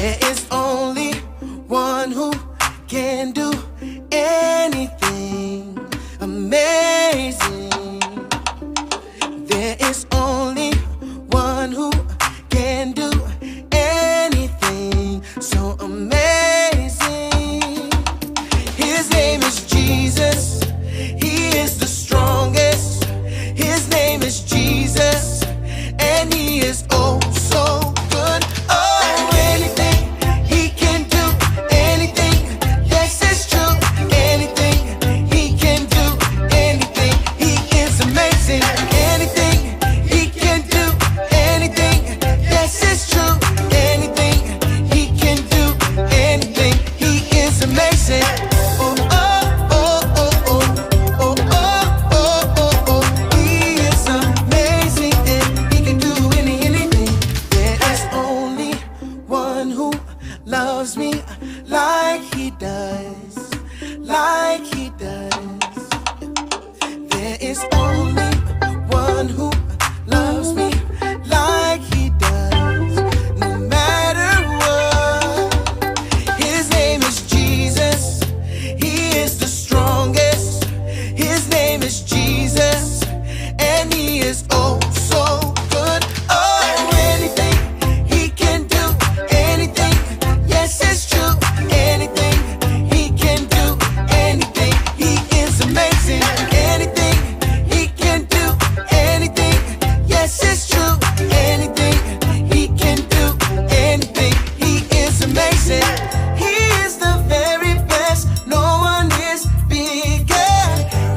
There is only one who can do anything amazing. There is only one who can do anything so amazing. His name is Jesus. He is the strongest. His name is Jesus, and he is oh so good. Oh, anything he can do, anything. Yes, it's true. Anything he can do, anything. He is amazing. Anything he can do, anything. Yes, it's true. Anything he can do, anything. He is amazing. Oh, oh, oh, oh, oh, oh, oh, oh, oh, oh. He is amazing, and he can do anything. There is only one who loves me like he does, like he does. There is only one who loves me like he does, no matter what. His name is Jesus. He is the strongest. His name is Jesus, and he is oh so good. Oh, anything he can do, anything. Yes, it's true. Anything he can do, anything. He is amazing. Anything he can do, anything. Yes, it's true. Anything he can do, anything. He is amazing. He is the very best. No one is bigger.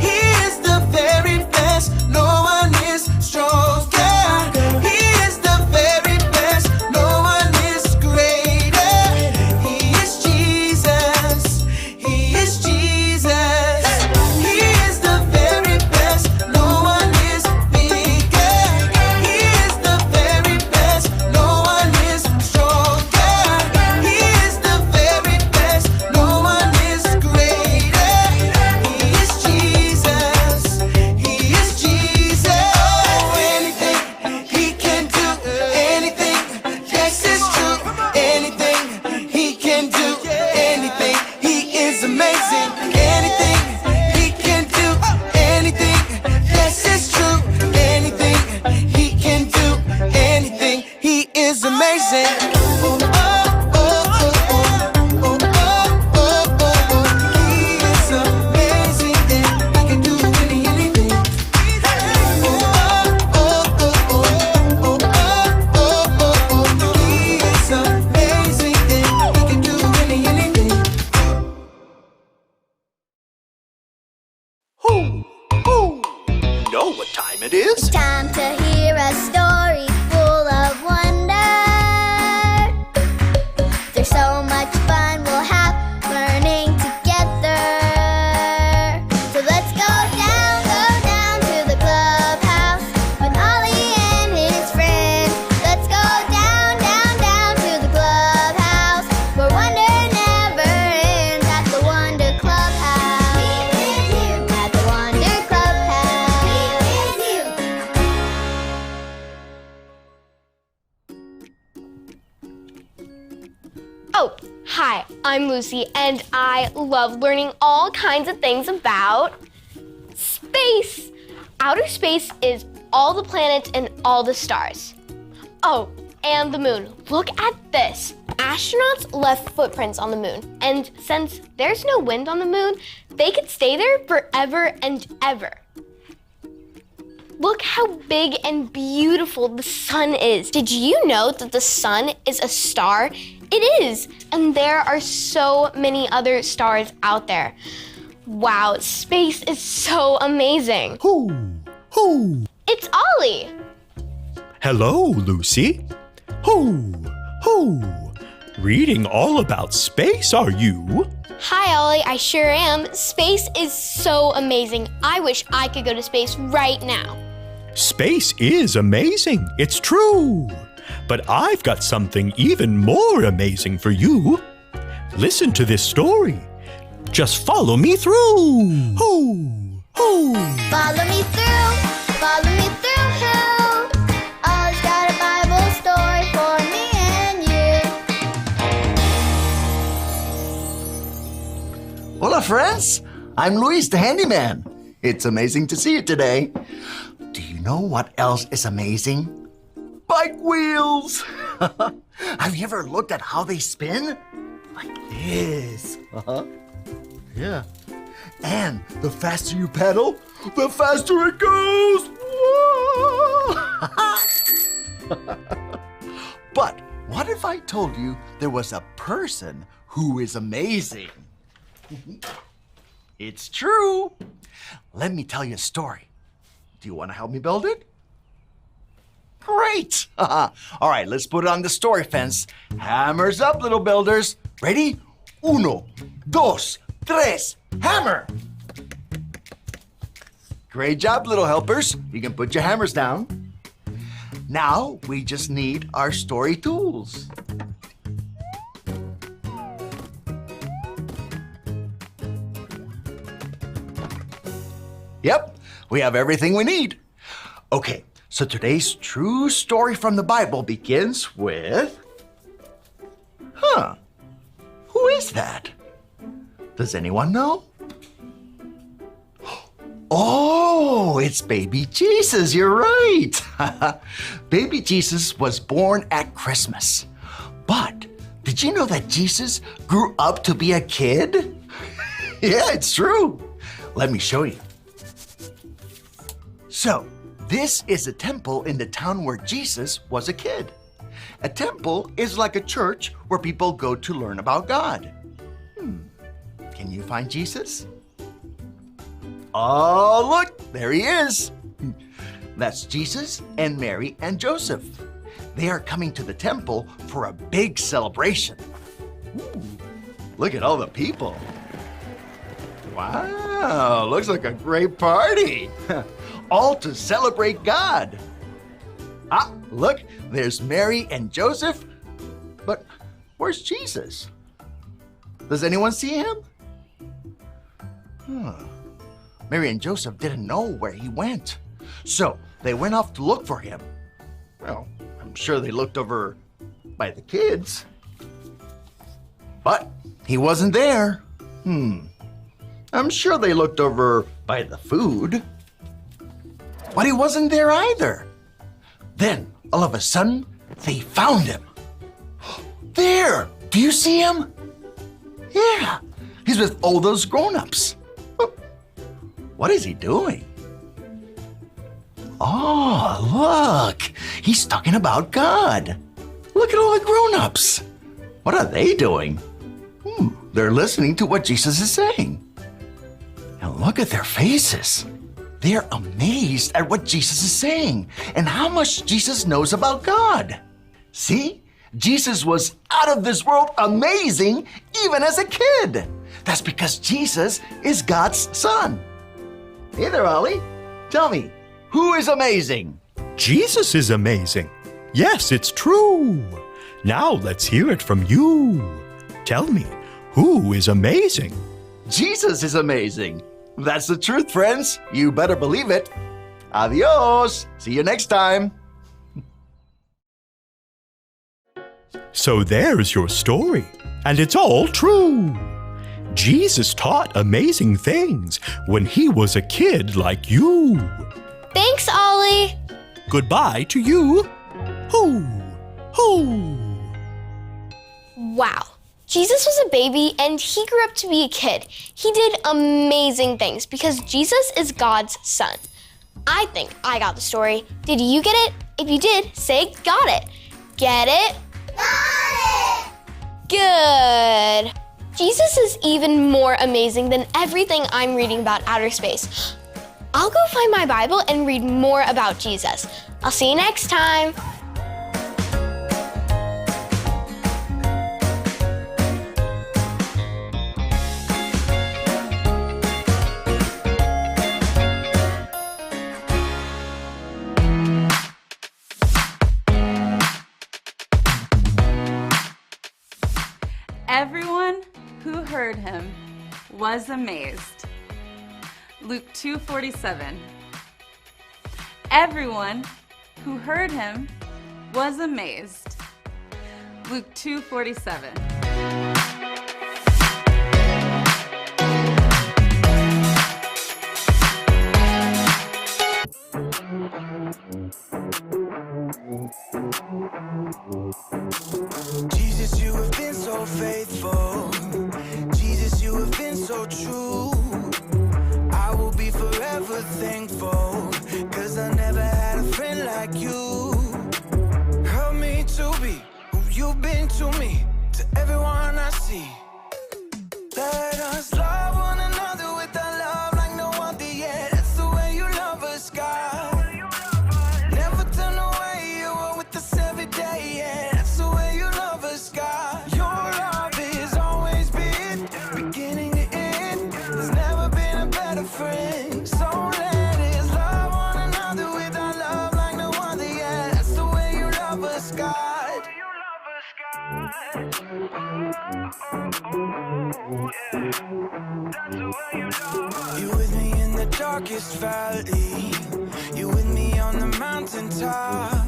He is the very best. No one is stronger. He is the very best. No one is greater. He is Jesus. He is Jesus. He is the very best. No one is bigger. He is the very best. No one is stronger. He is the very best. No one is greater. He is Jesus. He is Jesus. Oh, anything he can do, anything. Yes, it's true. Anything he can do, anything. He is amazing. Anything he can do, anything. Yes, it's true. Anything he can do, anything. He is amazing. Oh, oh, oh, oh, oh, oh, oh, oh, oh, oh. He is amazing, and he can do anything. Oh, oh, oh, oh, oh, oh, oh, oh, oh. He is amazing, and he can do anything. Who? You know what time it is? Time to hear a story full of wonder. There's so much fun we'll have learning together. So let's go down to the clubhouse with Ollie and his friends. Let's go down to the clubhouse where wonder never ends at the Wonder Clubhouse. At the Wonder Clubhouse. Oh, hi, I'm Lucy, and I love learning all kinds of things about space. Outer space is all the planets and all the stars. Oh, and the moon. Look at this. Astronauts left footprints on the moon, and since there's no wind on the moon, they could stay there forever and ever. Look how big and beautiful the sun is. Did you know that the sun is a star? It is, and there are so many other stars out there. Wow, space is so amazing. Who? It's Ollie. Hello, Lucy. Who? Reading all about space, are you? Hi, Ollie, I sure am. Space is so amazing. I wish I could go to space right now. Space is amazing, it's true. But I've got something even more amazing for you. Listen to this story. Just follow me through. Follow me through, follow me through, who? Ollie's got a Bible story for me and you. friends. I'm Luis, the handyman. It's amazing to see you today. Do you know what else is amazing? Bike wheels. Have you ever looked at how they spin? Like this. Yeah. And the faster you pedal, the faster it goes. Whoa! But what if I told you there was a person who is amazing? It's true. Let me tell you a story. Do you want to help me build it? Great. All right, let's put it on the story fence. Hammers up, little builders. Ready? Uno, dos, tres, hammer. Great job, little helpers. You can put your hammers down. Now we just need our story tools. Yep, we have everything we need. Okay, so today's true story from the Bible begins with... Who is that? Does anyone know? Oh, it's baby Jesus, you're right. Baby Jesus was born at Christmas. But did you know that Jesus grew up to be a kid? Yeah, it's true. Let me show you. So, this is a temple in the town where Jesus was a kid. A temple is like a church where people go to learn about God. Can you find Jesus? Oh, look, there he is. That's Jesus and Mary and Joseph. They are coming to the temple for a big celebration. Ooh, look at all the people. Wow, looks like a great party. All to celebrate God. Ah, look, there's Mary and Joseph. But where's Jesus? Does anyone see him? Mary and Joseph didn't know where he went. So they went off to look for him. Well, I'm sure they looked over by the kids. But he wasn't there. I'm sure they looked over by the food. But he wasn't there either. Then, all of a sudden, they found him. There! Do you see him? Yeah, he's with all those grown-ups. What is he doing? Oh, look! He's talking about God. Look at all the grown-ups. What are they doing? They're listening to what Jesus is saying. And look at their faces. They're amazed at what Jesus is saying and how much Jesus knows about God. See? Jesus was out of this world amazing even as a kid. That's because Jesus is God's son. Hey there, Ollie. Tell me, who is amazing? Jesus is amazing. Yes, it's true. Now let's hear it from you. Tell me, who is amazing? Jesus is amazing. That's the truth, friends. You better believe it. Adios. See you next time. So there's your story, and it's all true. Jesus taught amazing things when he was a kid like you. Thanks, Ollie. Goodbye to you. Hoo, hoo. Wow. Jesus was a baby and he grew up to be a kid. He did amazing things because Jesus is God's son. I think I got the story. Did you get it? If you did, say got it. Get it? Got it! Good. Jesus is even more amazing than everything I'm reading about outer space. I'll go find my Bible and read more about Jesus. I'll see you next time. Everyone who heard him was amazed. Luke 2:47. Everyone who heard him was amazed. Luke 2:47. Jesus, you have been so faithful. Jesus, you have been so true. I will be forever thankful, 'cause I never had a friend like you. Help me to be who you've been to me, to everyone I see. Let us love one another with our love like no other yet. That's the way you love us, God. Never turn away, you are with us every day, yeah. That's the way you love us, God. Your love is always been beginning to end. There's never been a better friend. So let us love one another with our love like no other, yeah. That's the way you love us, God. You with me in the darkest valley. You with me on the mountaintop.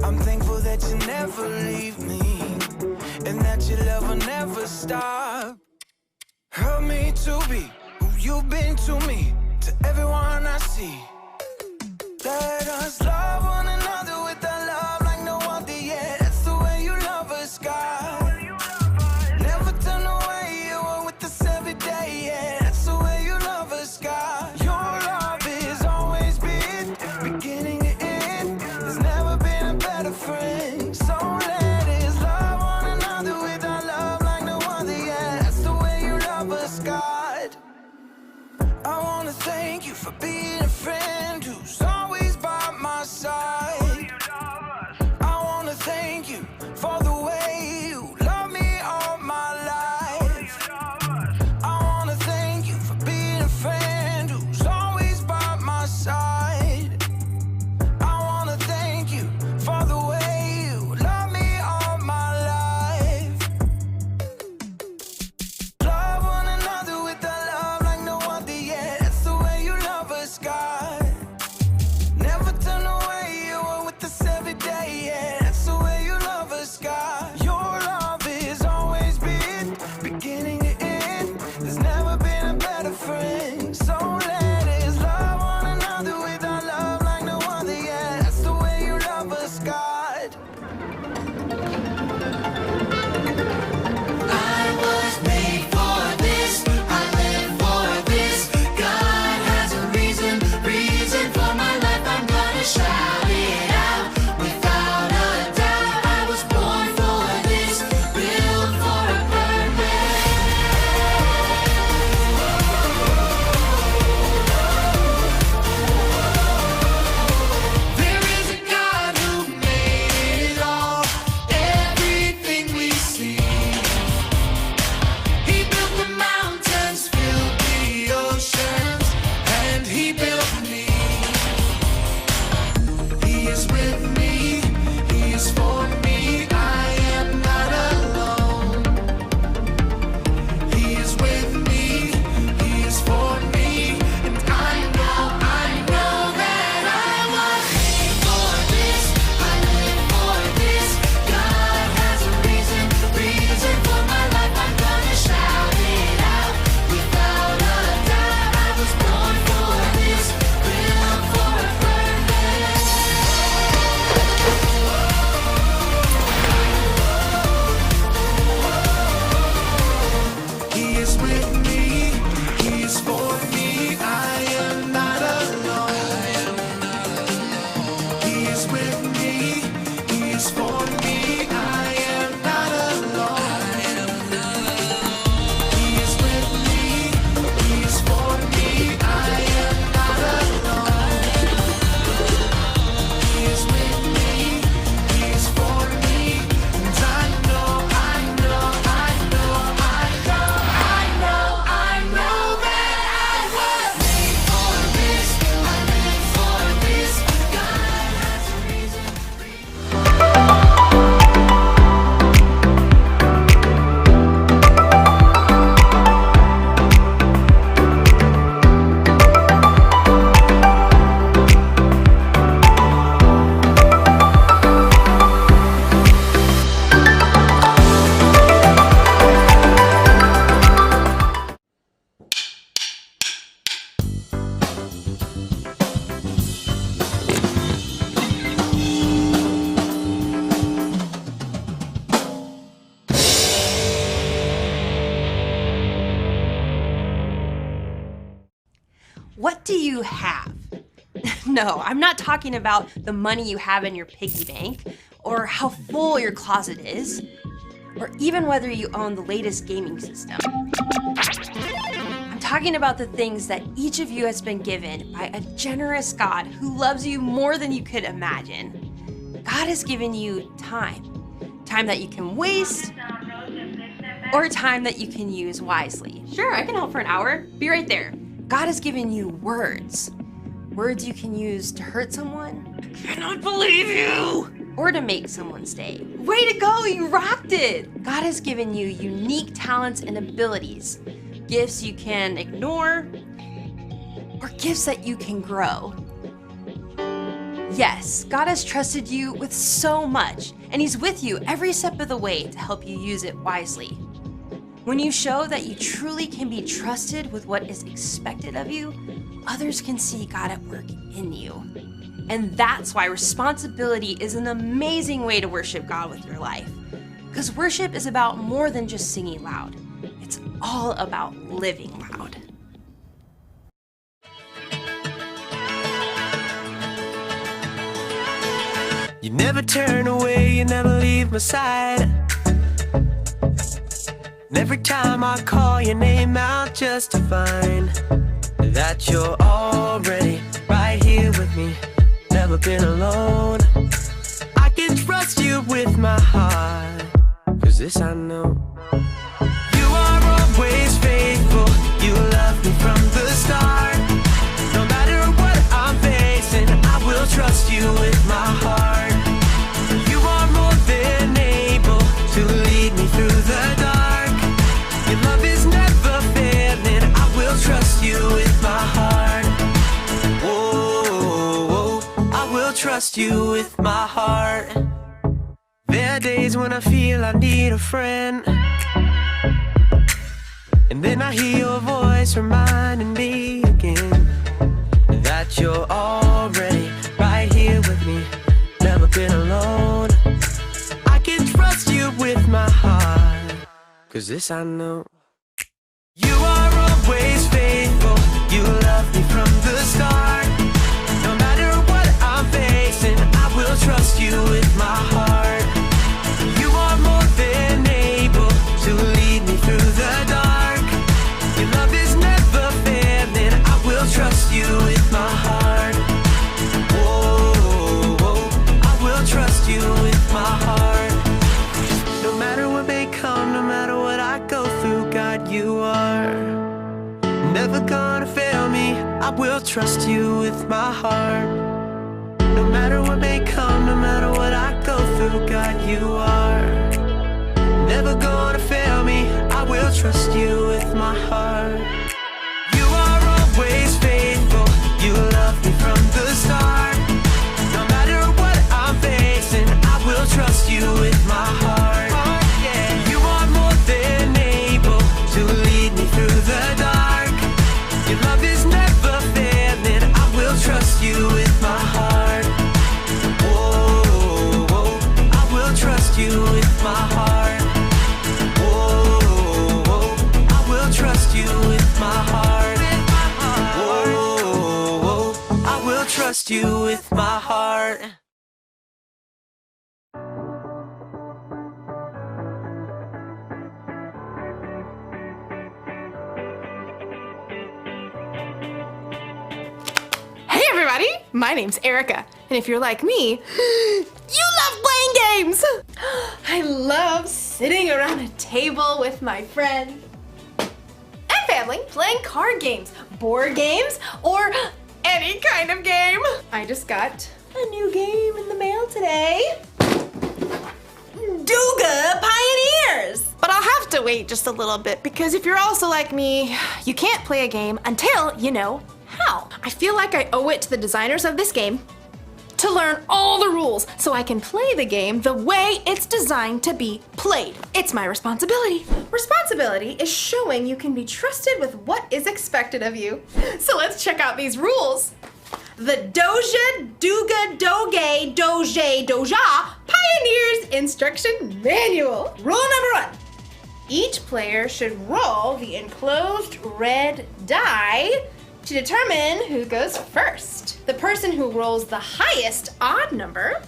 I'm thankful that you never leave me, and that your love will never stop. Help me to be who you've been to me, to everyone I see. Let us love one another with our love like no other yet. That's the way you love us, God. Never turn away, you are with us every day, yeah. That's the way you love us, God. Your love is always been beginning to end. There's never been a better friend. So let us love one another with our love like no other, yeah. That's the way you love us, God. I wanna thank you for being a friend. do you have? No, I'm not talking about the money you have in your piggy bank, or how full your closet is, or even whether you own the latest gaming system. I'm talking about the things that each of you has been given by a generous God who loves you more than you could imagine. God has given you time that you can waste, or time that you can use wisely. Sure, I can help for an hour. Be right there. God has given you words. Words you can use to hurt someone. I cannot believe you! Or to make someone stay. Way to go, you rocked it! God has given you unique talents and abilities. Gifts you can ignore, or gifts that you can grow. Yes, God has trusted you with so much, and He's with you every step of the way to help you use it wisely. When you show that you truly can be trusted with what is expected of you, others can see God at work in you. And that's why responsibility is an amazing way to worship God with your life. Because worship is about more than just singing loud. It's all about living loud. You never turn away, you never leave my side. And every time I call your name out just to find that you're already right here with me, never been alone. I can trust you with my heart, 'cause this I know. You are always faithful, you love me from the start. No matter what I'm facing, I will trust you with my heart. You are more than able to lead me through the dark. Your love is never failing, I will trust you with my heart. Whoa, I will trust you with my heart. There are days when I feel I need a friend, and then I hear your voice reminding me again that you're already right here with me, never been alone. I can trust you with my heart, 'cause this I know. You are always faithful, you love me from the start. No matter what I'm facing, I will trust you with my heart. You are more than able to lead me through the dark. Your love is never failing, I will trust you with my heart. Whoa, I will trust you with my heart. No matter what may come, no matter what I go through, God, you are never gonna fail me, I will trust you with my heart. No matter what may come, no matter what I go through, God, you are never gonna fail me, I will trust you with my heart. You are always faithful, you love me from the start. No matter what I'm facing, I will trust you with my heart. You are more than able to lead me through the dark. Your love is never failing, I will trust you with my heart. Whoa, I will trust you with my heart. Whoa, I will trust you with my heart. Whoa, I will trust you with my heart. Hey everybody, my name's Erica, and if you're like me, you love playing games! I love sitting around a table with my friends and family playing card games, board games, or any kind of game. I just got a new game in the mail today. Duga Pioneers! But I'll have to wait just a little bit because if you're also like me, you can't play a game until you know how. I feel like I owe it to the designers of this game to learn all the rules so I can play the game the way it's designed to be played. It's my responsibility. Responsibility is showing you can be trusted with what is expected of you. So let's check out these rules. The Doja, Duga, Doge, Doje, Doja Pioneers Instruction Manual. Rule number 1. Each player should roll the enclosed red die To determine who goes first, the person who rolls the highest odd number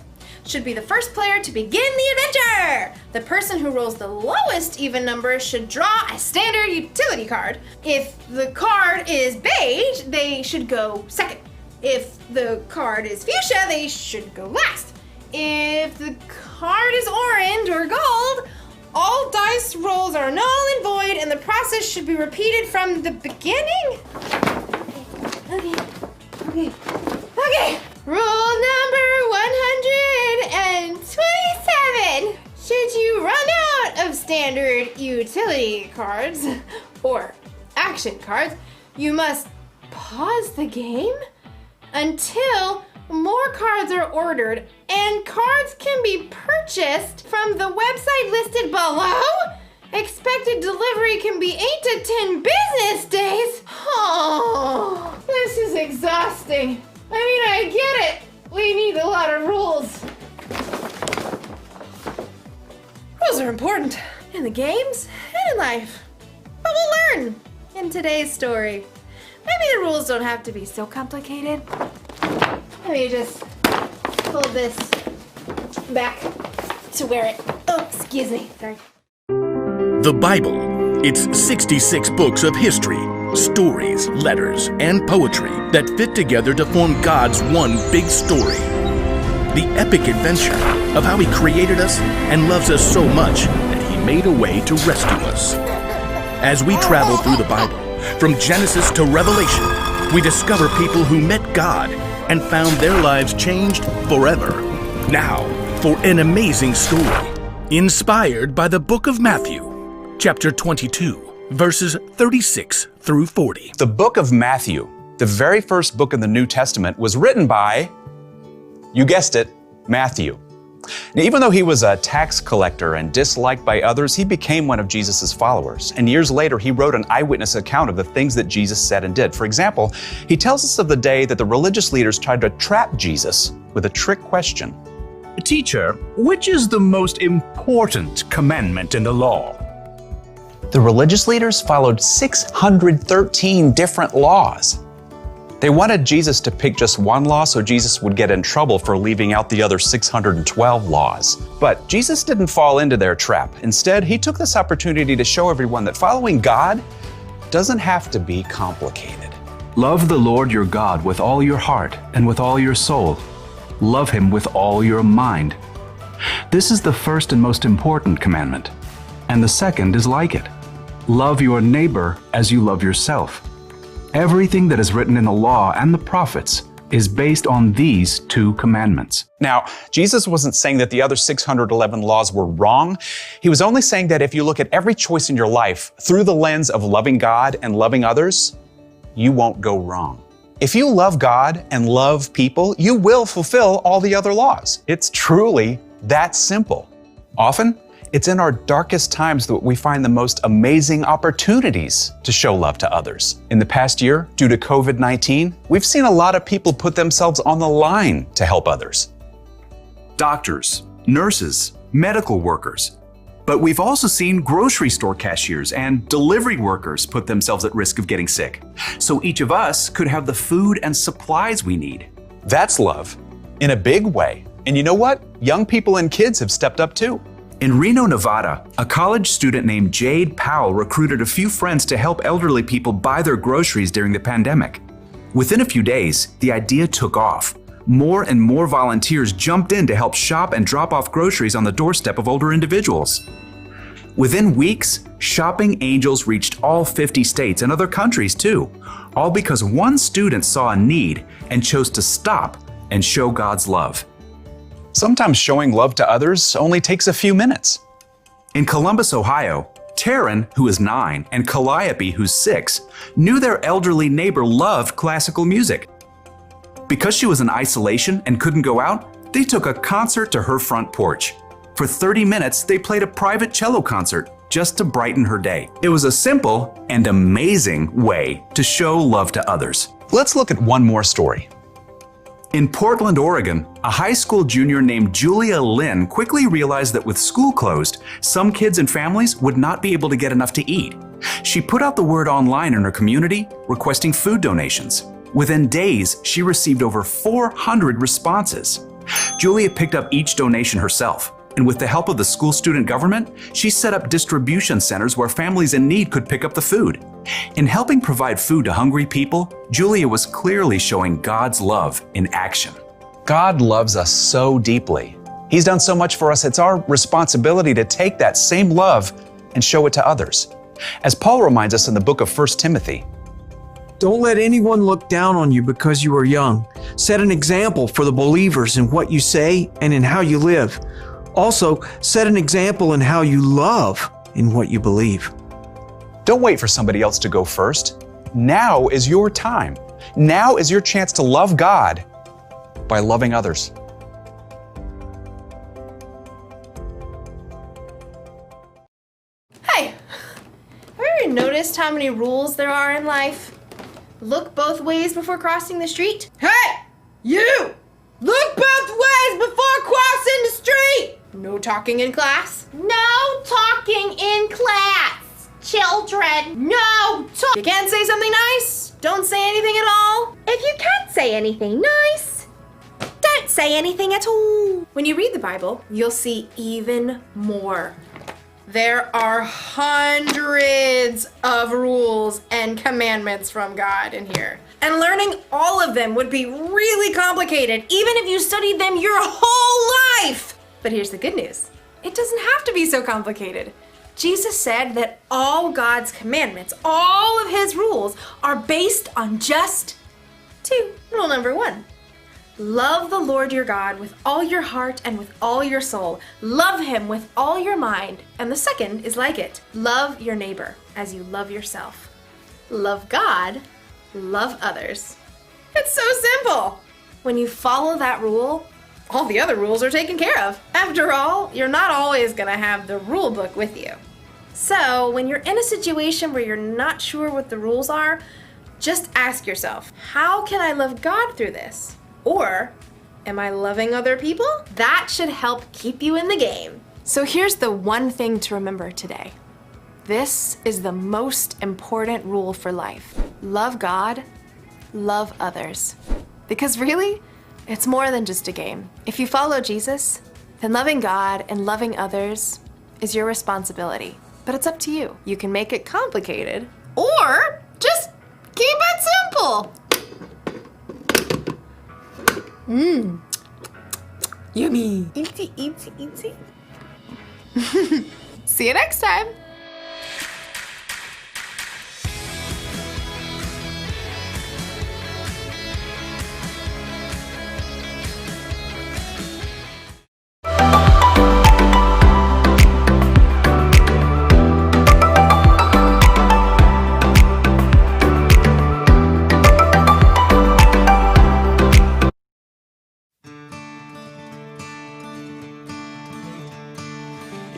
should be the first player to begin the adventure. The person who rolls the lowest even number should draw a standard utility card. If the card is beige, they should go second. If the card is fuchsia, they should go last. If the card is orange or gold, all dice rolls are null and void, and the process should be repeated from the beginning. Okay. Rule number 127. Should you run out of standard utility cards or action cards, you must pause the game until more cards are ordered, and cards can be purchased from the website listed below. Expected delivery can be 8 to 10 business days. Oh, this is exhausting. I mean, I get it. We need a lot of rules. Rules are important in the games and in life. But we'll learn in today's story. Maybe the rules don't have to be so complicated. Let me just pull this back to where it... Oh, excuse me. Sorry. The Bible. It's 66 books of history, stories, letters, and poetry that fit together to form God's one big story. The epic adventure of how He created us and loves us so much that He made a way to rescue us. As we travel through the Bible, from Genesis to Revelation, we discover people who met God and found their lives changed forever. Now, for an amazing story, inspired by the book of Matthew, chapter 22, verses 36 through 40. The book of Matthew, the very first book in the New Testament, was written by, you guessed it, Matthew. Now, even though he was a tax collector and disliked by others, he became one of Jesus' followers. And years later, he wrote an eyewitness account of the things that Jesus said and did. For example, he tells us of the day that the religious leaders tried to trap Jesus with a trick question. Teacher, which is the most important commandment in the law? The religious leaders followed 613 different laws. They wanted Jesus to pick just one law so Jesus would get in trouble for leaving out the other 612 laws. But Jesus didn't fall into their trap. Instead, he took this opportunity to show everyone that following God doesn't have to be complicated. Love the Lord your God with all your heart and with all your soul. Love Him with all your mind. This is the first and most important commandment. And the second is like it. Love your neighbor as you love yourself. Everything that is written in the law and the prophets is based on these two commandments. Now, Jesus wasn't saying that the other 611 laws were wrong. He was only saying that if you look at every choice in your life through the lens of loving God and loving others, you won't go wrong. If you love God and love people, you will fulfill all the other laws. It's truly that simple. Often, it's in our darkest times that we find the most amazing opportunities to show love to others. In the past year, due to COVID-19, we've seen a lot of people put themselves on the line to help others. Doctors, nurses, medical workers. But we've also seen grocery store cashiers and delivery workers put themselves at risk of getting sick. So each of us could have the food and supplies we need. That's love in a big way. And you know what? Young people and kids have stepped up too. In Reno, Nevada, a college student named Jade Powell recruited a few friends to help elderly people buy their groceries during the pandemic. Within a few days, the idea took off. More and more volunteers jumped in to help shop and drop off groceries on the doorstep of older individuals. Within weeks, Shopping Angels reached all 50 states and other countries too, all because one student saw a need and chose to stop and show God's love. Sometimes showing love to others only takes a few minutes. In Columbus, Ohio, Taryn, who is 9, and Calliope, who's 6, knew their elderly neighbor loved classical music. Because she was in isolation and couldn't go out, they took a concert to her front porch. For 30 minutes, they played a private cello concert just to brighten her day. It was a simple and amazing way to show love to others. Let's look at one more story. In Portland, Oregon, a high school junior named Julia Lynn quickly realized that with school closed, some kids and families would not be able to get enough to eat. She put out the word online in her community, requesting food donations. Within days, she received over 400 responses. Julia picked up each donation herself, and with the help of the school student government, she set up distribution centers where families in need could pick up the food. In helping provide food to hungry people, Julia was clearly showing God's love in action. God loves us so deeply. He's done so much for us, it's our responsibility to take that same love and show it to others. As Paul reminds us in the book of 1 Timothy, "Don't let anyone look down on you because you are young. Set an example for the believers in what you say and in how you live. Also, set an example in how you love in what you believe." don't wait for somebody else to go first. Now is your time. Now is your chance to love God by loving others. Hey, have you ever noticed how many rules there are in life? Look both ways before crossing the street. Hey, you! Look both ways before crossing the street! No talking in class. No talking in class, children. No talk. You can't say something nice? Don't say anything at all. If you can't say anything nice, don't say anything at all. When you read the Bible, you'll see even more. There are hundreds of rules and commandments from God in here. And learning all of them would be really complicated, even if you studied them your whole life. But here's the good news. It doesn't have to be so complicated. Jesus said that all God's commandments, all of his rules, are based on just two. Rule number one. Love the Lord your God with all your heart and with all your soul. Love him with all your mind. And the second is like it. Love your neighbor as you love yourself. Love God, love others. It's so simple. When you follow that rule, all the other rules are taken care of. After all, you're not always gonna have the rule book with you. So when you're in a situation where you're not sure what the rules are, just ask yourself, how can I love God through this? Or, am I loving other people? That should help keep you in the game. So here's the one thing to remember today. This is the most important rule for life. Love God, love others. Because really, it's more than just a game. If you follow Jesus, then loving God and loving others is your responsibility. But it's up to you. You can make it complicated, or just keep it simple. Yummy. Eatsy, eatsy, eatsy. See you next time.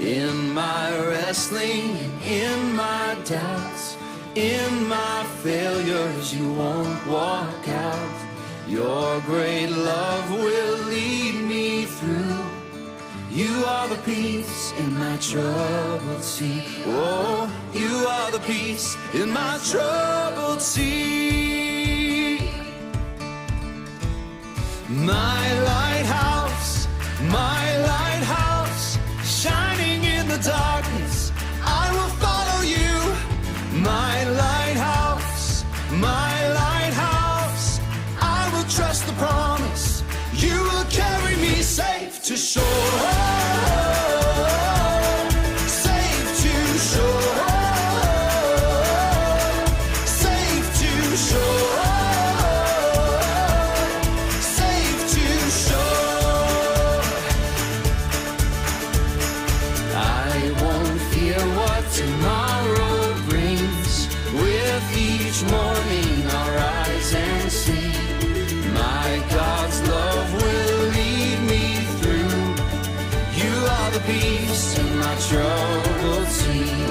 In my wrestling, in my doubts, in my failures, you won't walk out. Your great love will lead me through. You are the peace in my troubled sea. Oh, you are the peace in my troubled sea. My lighthouse, shining in the darkness, I will follow you. My lighthouse, I will trust the promise. You will carry me safe to shore. Safe to shore. Safe to shore. Safe to shore. I won't fear what tomorrow brings. With each morning I'll rise and see. My God's love will lead me through. You are the peace in my troubled sea.